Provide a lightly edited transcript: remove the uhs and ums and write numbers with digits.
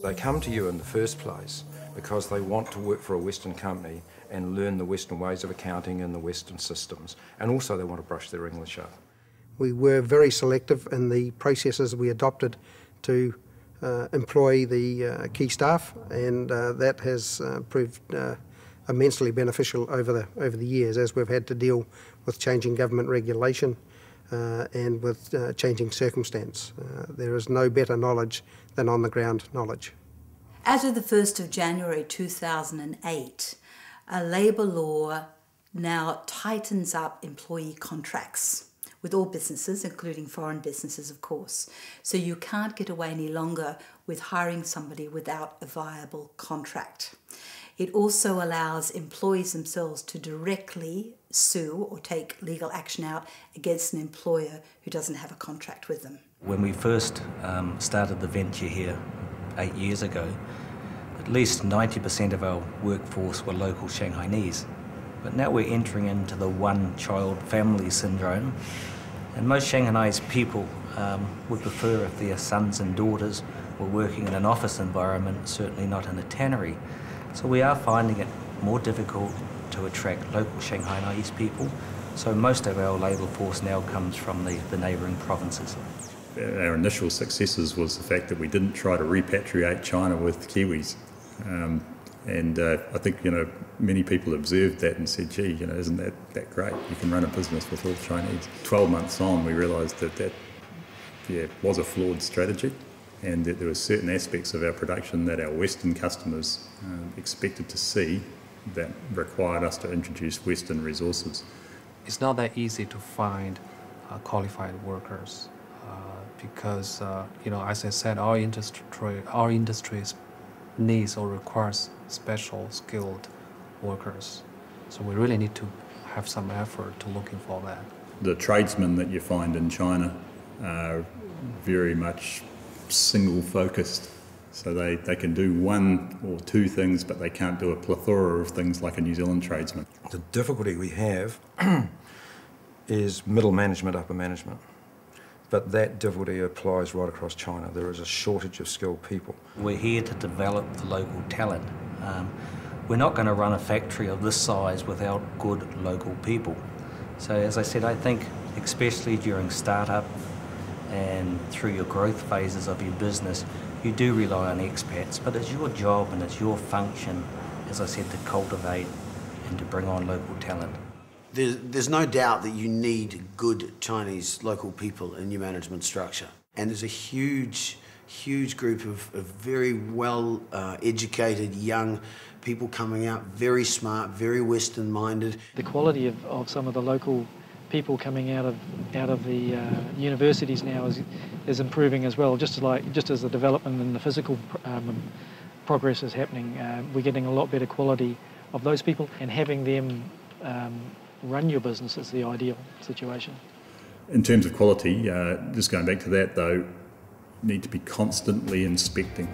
They come to you in the first place because they want to work for a Western company and learn the Western ways of accounting and the Western systems, and also they want to brush their English up. We were very selective in the processes we adopted to employ the key staff, and that has proved immensely beneficial over the years as we've had to deal with changing government regulation and with changing circumstance. There is no better knowledge than on-the-ground knowledge. As of the 1st of January 2008, a labour law now tightens up employee contracts with all businesses, including foreign businesses, of course. So you can't get away any longer with hiring somebody without a viable contract. It also allows employees themselves to directly sue or take legal action out against an employer who doesn't have a contract with them. When we first started the venture here 8 years ago, at least 90% of our workforce were local Shanghainese. But now we're entering into the one-child family syndrome, and most Shanghainese people would prefer if their sons and daughters were working in an office environment, certainly not in a tannery. So we are finding it more difficult to attract local Shanghainese people, so most of our labour force now comes from the neighbouring provinces. Our initial successes was the fact that we didn't try to repatriate China with Kiwis. I think, many people observed that and said, gee, isn't that great? You can run a business with all Chinese. 12 months on, we realised that was a flawed strategy, and that there were certain aspects of our production that our Western customers expected to see that required us to introduce Western resources. It's not that easy to find qualified workers because, as I said, our industry needs or requires special skilled workers. So we really need to have some effort to looking for that. The tradesmen that you find in China are very much single-focused. So they can do one or two things, but they can't do a plethora of things like a New Zealand tradesman. The difficulty we have is middle management, upper management. But that difficulty applies right across China. There is a shortage of skilled people. We're here to develop the local talent. We're not going to run a factory of this size without good local people. So as I said, I think especially during startup and through your growth phases of your business, you do rely on expats, but it's your job and it's your function, as I said, to cultivate and to bring on local talent. There's no doubt that you need good Chinese local people in your management structure. And there's a huge group of very well educated young people coming out, very smart, very Western minded. The quality of some of the local people coming out of the universities now is improving as well. Just as the development in the physical progress is happening, we're getting a lot better quality of those people, and having them run your business is the ideal situation. In terms of quality, just going back to that though, need to be constantly inspecting.